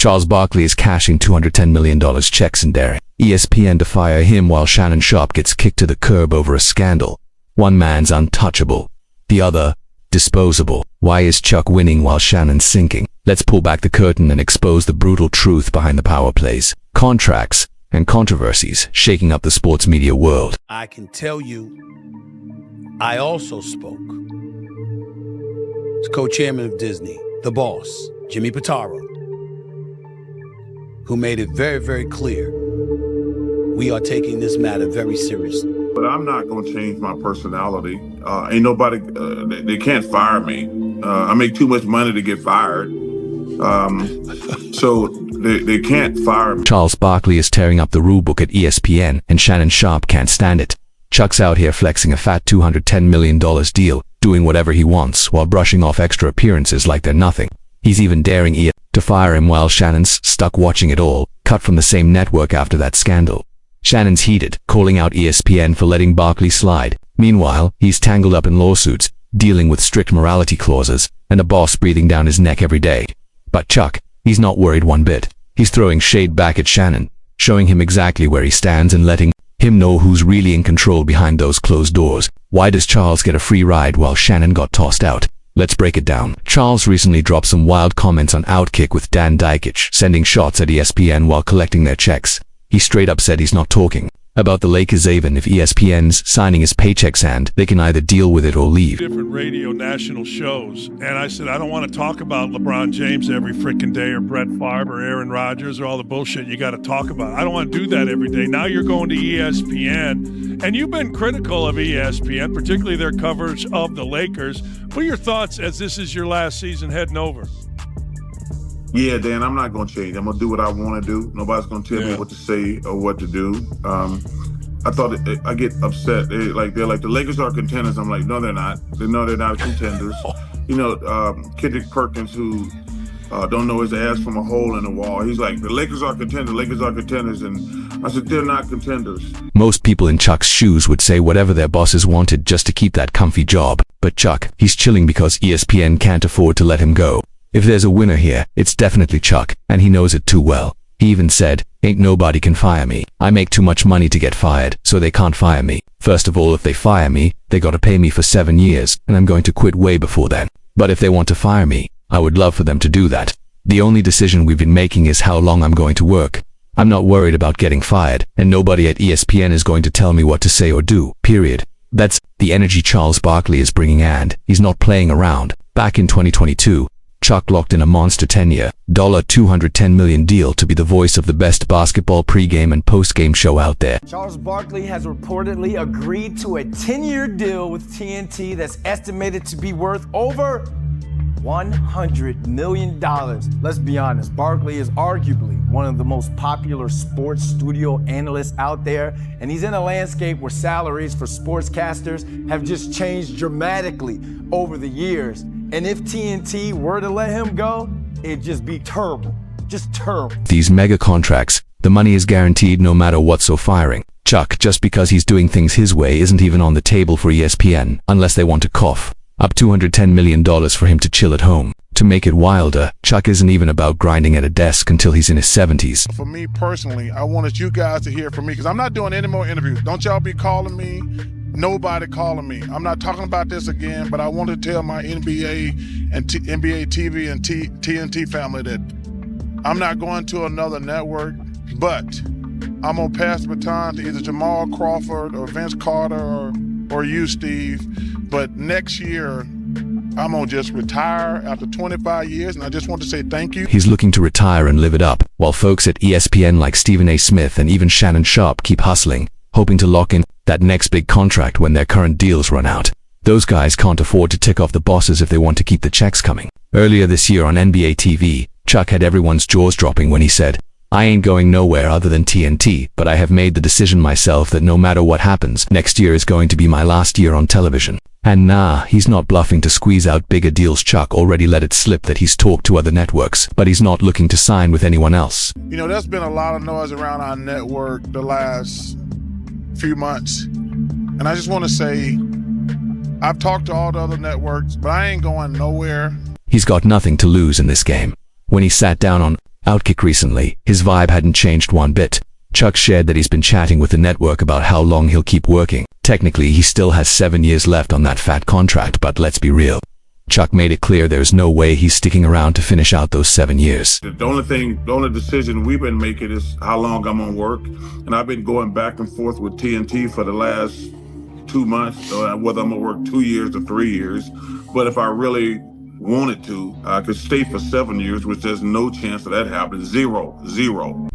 Charles Barkley is cashing $210 million checks and daring ESPN to fire him while Shannon Sharpe gets kicked to the curb over a scandal. One man's untouchable, the other disposable. Why is Chuck winning while Shannon's sinking? Let's pull back the curtain and expose the brutal truth behind the power plays, contracts, and controversies shaking up the sports media world. I can tell you, I also spoke as co-chairman of Disney, the boss, Jimmy Pitaro, who made it very, very clear we are taking this matter very seriously. But I'm not going to change my personality. Ain't nobody, they can't fire me. I make too much money to get fired. So they can't fire me. Charles Barkley is tearing up the rulebook at ESPN, and Shannon Sharpe can't stand it. Chuck's out here flexing a fat $210 million deal, doing whatever he wants while brushing off extra appearances like they're nothing. He's even daring ESPN to fire him while Shannon's stuck watching it all, cut from the same network after that scandal. Shannon's heated, calling out ESPN for letting Barkley slide. Meanwhile, he's tangled up in lawsuits, dealing with strict morality clauses, and a boss breathing down his neck every day. But Chuck, he's not worried one bit. He's throwing shade back at Shannon, showing him exactly where he stands and letting him know who's really in control behind those closed doors. Why does Charles get a free ride while Shannon got tossed out? Let's break it down. Charles recently dropped some wild comments on Outkick with Dan Dykich, sending shots at ESPN while collecting their checks. He straight up said he's not talking about the Lakers even if ESPN's signing his paychecks, and they can either deal with it or leave. Different radio national shows, and I said I don't want to talk about LeBron James every freaking day, or Brett Favre, or Aaron Rodgers, or all the bullshit you got to talk about. I don't want to do that every day. Now you're going to ESPN, and you've been critical of ESPN, particularly their coverage of the Lakers. What are your thoughts as this is your last season heading over? Yeah, Dan, I'm not going to change. I'm going to do what I want to do. Nobody's going to tell me what to say or what to do. I thought I get upset. They're like the Lakers are contenders. I'm like, no, they're not. No, they're not contenders. You know, Kendrick Perkins, who don't know his ass from a hole in the wall. He's like, the Lakers are contenders. Lakers are contenders, and I said, they're not contenders. Most people in Chuck's shoes would say whatever their bosses wanted just to keep that comfy job. But Chuck, he's chilling because ESPN can't afford to let him go. If there's a winner here, it's definitely Chuck, and he knows it too well. He even said, ain't nobody can fire me. I make too much money to get fired, so they can't fire me. First of all, if they fire me, they gotta pay me for 7 years, and I'm going to quit way before then. But if they want to fire me, I would love for them to do that. The only decision we've been making is how long I'm going to work. I'm not worried about getting fired, and nobody at ESPN is going to tell me what to say or do, period. That's the energy Charles Barkley is bringing, and he's not playing around. Back in 2022, Chuck locked in a monster 10-year, $210 million deal to be the voice of the best basketball pregame and postgame show out there. Charles Barkley has reportedly agreed to a 10-year deal with TNT that's estimated to be worth over $100 million. Let's be honest, Barkley is arguably one of the most popular sports studio analysts out there, and he's in a landscape where salaries for sportscasters have just changed dramatically over the years. And if TNT were to let him go, it'd just be terrible. Just terrible. These mega contracts, the money is guaranteed no matter what, so firing Chuck just because he's doing things his way isn't even on the table for ESPN, unless they want to cough up $210 million for him to chill at home. To make it wilder, Chuck isn't even about grinding at a desk until he's in his 70s. For me personally, I wanted you guys to hear from me because I'm not doing any more interviews. Don't y'all be calling me. Nobody calling me. I'm not talking about this again, but I want to tell my NBA and NBA TV and TNT family that I'm not going to another network, but I'm going to pass the baton to either Jamal Crawford or Vince Carter or you, Steve. But next year, I'm going to just retire after 25 years, and I just want to say thank you. He's looking to retire and live it up, while folks at ESPN like Stephen A. Smith and even Shannon Sharpe keep hustling, hoping to lock in that next big contract when their current deals run out. Those guys can't afford to tick off the bosses if they want to keep the checks coming. Earlier this year on NBA TV, Chuck had everyone's jaws dropping when he said, I ain't going nowhere other than TNT, but I have made the decision myself that no matter what happens, next year is going to be my last year on television. And nah, he's not bluffing to squeeze out bigger deals. Chuck already let it slip that he's talked to other networks, but he's not looking to sign with anyone else. You know, there's been a lot of noise around our network the last few months. And I just want to say, I've talked to all the other networks, but I ain't going nowhere. He's got nothing to lose in this game. When he sat down on Outkick recently, his vibe hadn't changed one bit. Chuck shared that he's been chatting with the network about how long he'll keep working. Technically, he still has 7 years left on that fat contract, but let's be real. Chuck made it clear there's no way he's sticking around to finish out those 7 years. The only decision we've been making is how long I'm on work. And I've been going back and forth with TNT for the last 2 months, whether I'm gonna work 2 years or 3 years. But if I really wanted to, I could stay for 7 years, which there's no chance of that happening. Zero.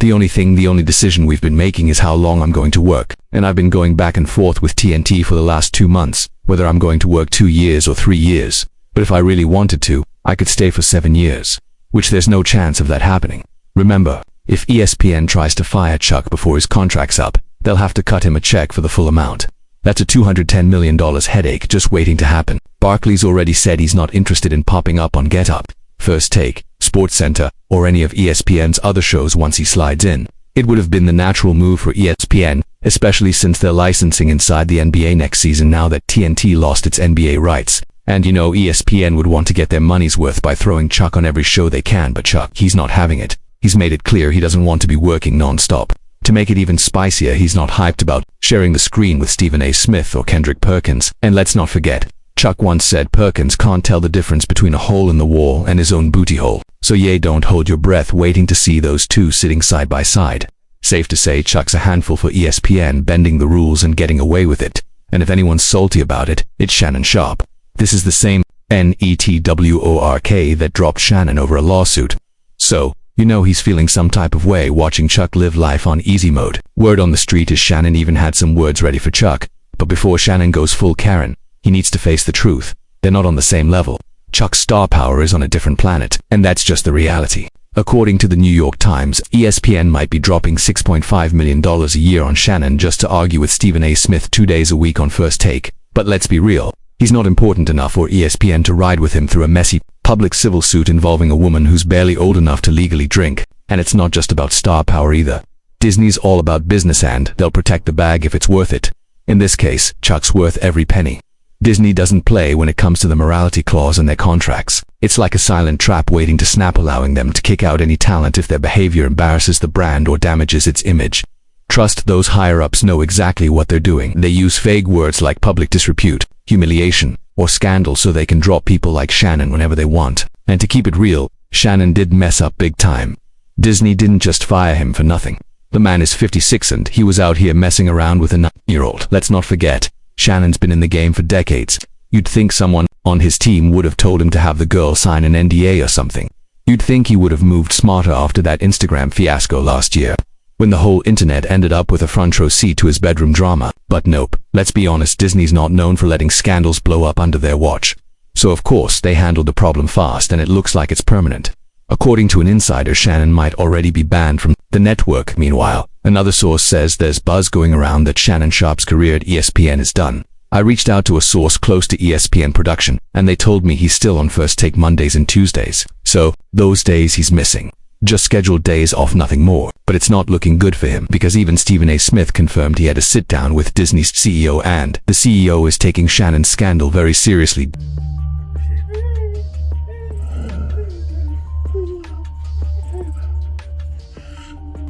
The only decision we've been making is how long I'm going to work. And I've been going back and forth with TNT for the last 2 months, whether I'm going to work 2 years or 3 years. But if I really wanted to, I could stay for 7 years, which there's no chance of that happening. Remember, if ESPN tries to fire Chuck before his contract's up, they'll have to cut him a check for the full amount. That's a $210 million headache just waiting to happen. Barkley's already said he's not interested in popping up on Get Up, First Take, SportsCenter, or any of ESPN's other shows once he slides in. It would have been the natural move for ESPN, especially since they're licensing inside the NBA next season now that TNT lost its NBA rights. And you know ESPN would want to get their money's worth by throwing Chuck on every show they can, but Chuck, he's not having it. He's made it clear he doesn't want to be working non-stop. To make it even spicier, he's not hyped about sharing the screen with Stephen A. Smith or Kendrick Perkins. And let's not forget, Chuck once said Perkins can't tell the difference between a hole in the wall and his own booty hole. So don't hold your breath waiting to see those two sitting side by side. Safe to say Chuck's a handful for ESPN, bending the rules and getting away with it. And if anyone's salty about it, it's Shannon Sharpe. This is the same network that dropped Shannon over a lawsuit. So, you know he's feeling some type of way watching Chuck live life on easy mode. Word on the street is Shannon even had some words ready for Chuck. But before Shannon goes full Karen, he needs to face the truth. They're not on the same level. Chuck's star power is on a different planet, and that's just the reality. According to the New York Times, ESPN might be dropping $6.5 million a year on Shannon just to argue with Stephen A. Smith 2 days a week on First Take. But let's be real. He's not important enough for ESPN to ride with him through a messy, public civil suit involving a woman who's barely old enough to legally drink. And it's not just about star power either. Disney's all about business and they'll protect the bag if it's worth it. In this case, Chuck's worth every penny. Disney doesn't play when it comes to the morality clause in their contracts. It's like a silent trap waiting to snap, allowing them to kick out any talent if their behavior embarrasses the brand or damages its image. Trust those higher-ups know exactly what they're doing. They use vague words like public disrepute, humiliation, or scandal so they can drop people like Shannon whenever they want. And to keep it real, Shannon did mess up big time. Disney didn't just fire him for nothing. The man is 56 and he was out here messing around with a 9-year-old. Let's not forget, Shannon's been in the game for decades. You'd think someone on his team would have told him to have the girl sign an NDA or something. You'd think he would have moved smarter after that Instagram fiasco last year, when the whole internet ended up with a front row seat to his bedroom drama. But nope, let's be honest, Disney's not known for letting scandals blow up under their watch. So of course they handled the problem fast and it looks like it's permanent. According to an insider, Shannon might already be banned from the network. Meanwhile, another source says there's buzz going around that Shannon Sharpe's career at ESPN is done. I reached out to a source close to ESPN production and they told me he's still on First Take Mondays and Tuesdays. So, those days he's missing. Just scheduled days off, nothing more. But it's not looking good for him because even Stephen A. Smith confirmed he had a sit-down with Disney's CEO and the CEO is taking Shannon's scandal very seriously.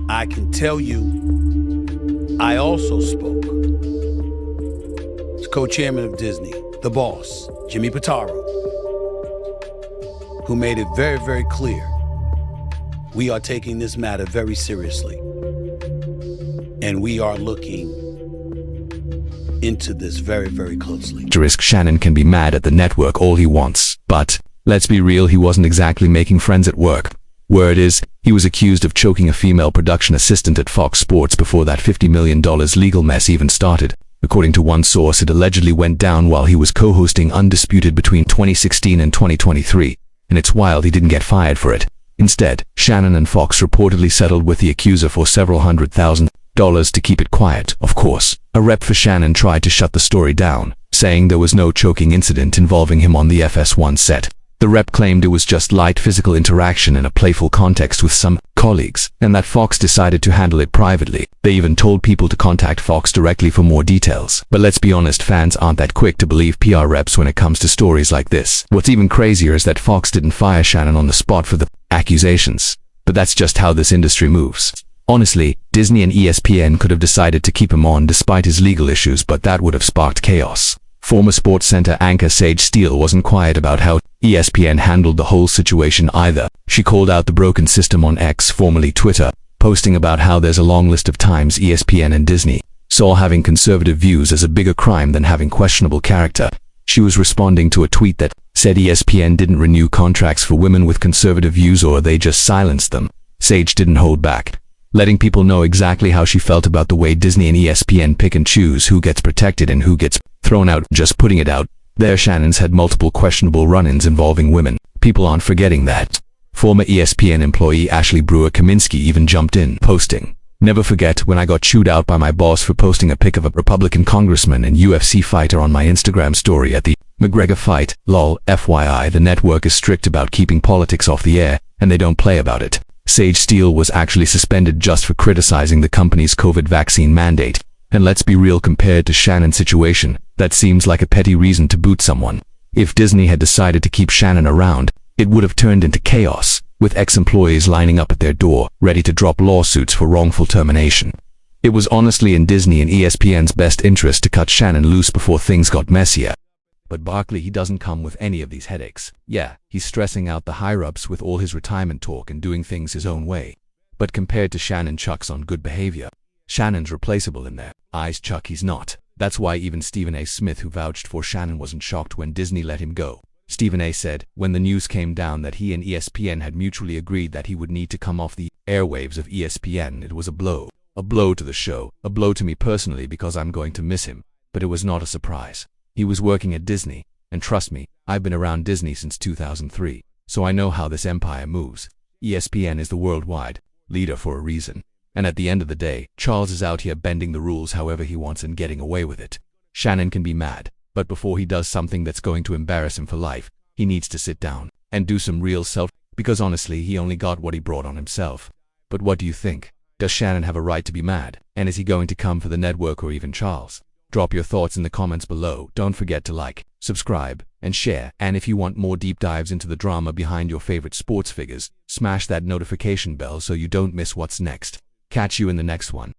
I can tell you, I also spoke to co-chairman of Disney, the boss, Jimmy Pitaro, who made it very, very clear we are taking this matter very seriously, and we are looking into this very, very closely. Shannon can be mad at the network all he wants, but let's be real, he wasn't exactly making friends at work. Word is, he was accused of choking a female production assistant at Fox Sports before that $50 million legal mess even started. According to one source, it allegedly went down while he was co-hosting Undisputed between 2016 and 2023, and it's wild he didn't get fired for it. Instead, Shannon and Fox reportedly settled with the accuser for several $100,000 to keep it quiet. Of course, a rep for Shannon tried to shut the story down, saying there was no choking incident involving him on the FS1 set. The rep claimed it was just light physical interaction in a playful context with some colleagues, and that Fox decided to handle it privately. They even told people to contact Fox directly for more details. But let's be honest, fans aren't that quick to believe PR reps when it comes to stories like this. What's even crazier is that Fox didn't fire Shannon on the spot for the accusations, but but that's just how this industry moves. Honestly, Disney and ESPN could have decided to keep him on despite his legal issues, but that would have sparked chaos. Former SportsCenter anchor Sage Steele wasn't quiet about how ESPN handled the whole situation either. She called out the broken system on X, formerly Twitter, posting about how there's a long list of times ESPN and Disney saw having conservative views as a bigger crime than having questionable character. She was responding to a tweet that said ESPN didn't renew contracts for women with conservative views or they just silenced them. Sage didn't hold back, letting people know exactly how she felt about the way Disney and ESPN pick and choose who gets protected and who gets thrown out. Just putting it out there, Shannon's had multiple questionable run-ins involving women. People aren't forgetting that. Former ESPN employee Ashley Brewer-Kaminsky even jumped in, posting, "Never forget when I got chewed out by my boss for posting a pic of a Republican congressman and UFC fighter on my Instagram story at the McGregor fight. Lol, FYI, the network is strict about keeping politics off the air, and they don't play about it." Sage Steele was actually suspended just for criticizing the company's COVID vaccine mandate. And let's be real, compared to Shannon's situation, that seems like a petty reason to boot someone. If Disney had decided to keep Shannon around, it would have turned into chaos, with ex-employees lining up at their door, ready to drop lawsuits for wrongful termination. It was honestly in Disney and ESPN's best interest to cut Shannon loose before things got messier. But Barkley, he doesn't come with any of these headaches. Yeah, he's stressing out the higher-ups with all his retirement talk and doing things his own way. But compared to Shannon, Chuck's on good behavior. Shannon's replaceable in their eyes. Chuck, he's not. That's why even Stephen A. Smith, who vouched for Shannon, wasn't shocked when Disney let him go. Stephen A. said, when the news came down that he and ESPN had mutually agreed that he would need to come off the airwaves of ESPN, it was a blow. A blow to the show, a blow to me personally because I'm going to miss him. But it was not a surprise. He was working at Disney, and trust me, I've been around Disney since 2003, so I know how this empire moves. ESPN is the worldwide leader for a reason. And at the end of the day, Charles is out here bending the rules however he wants and getting away with it. Shannon can be mad, but before he does something that's going to embarrass him for life, he needs to sit down and do some real self, because honestly, he only got what he brought on himself. But what do you think? Does Shannon have a right to be mad? And is he going to come for the network or even Charles? Drop your thoughts in the comments below. Don't forget to like, subscribe, and share. And if you want more deep dives into the drama behind your favorite sports figures, smash that notification bell so you don't miss what's next. Catch you in the next one.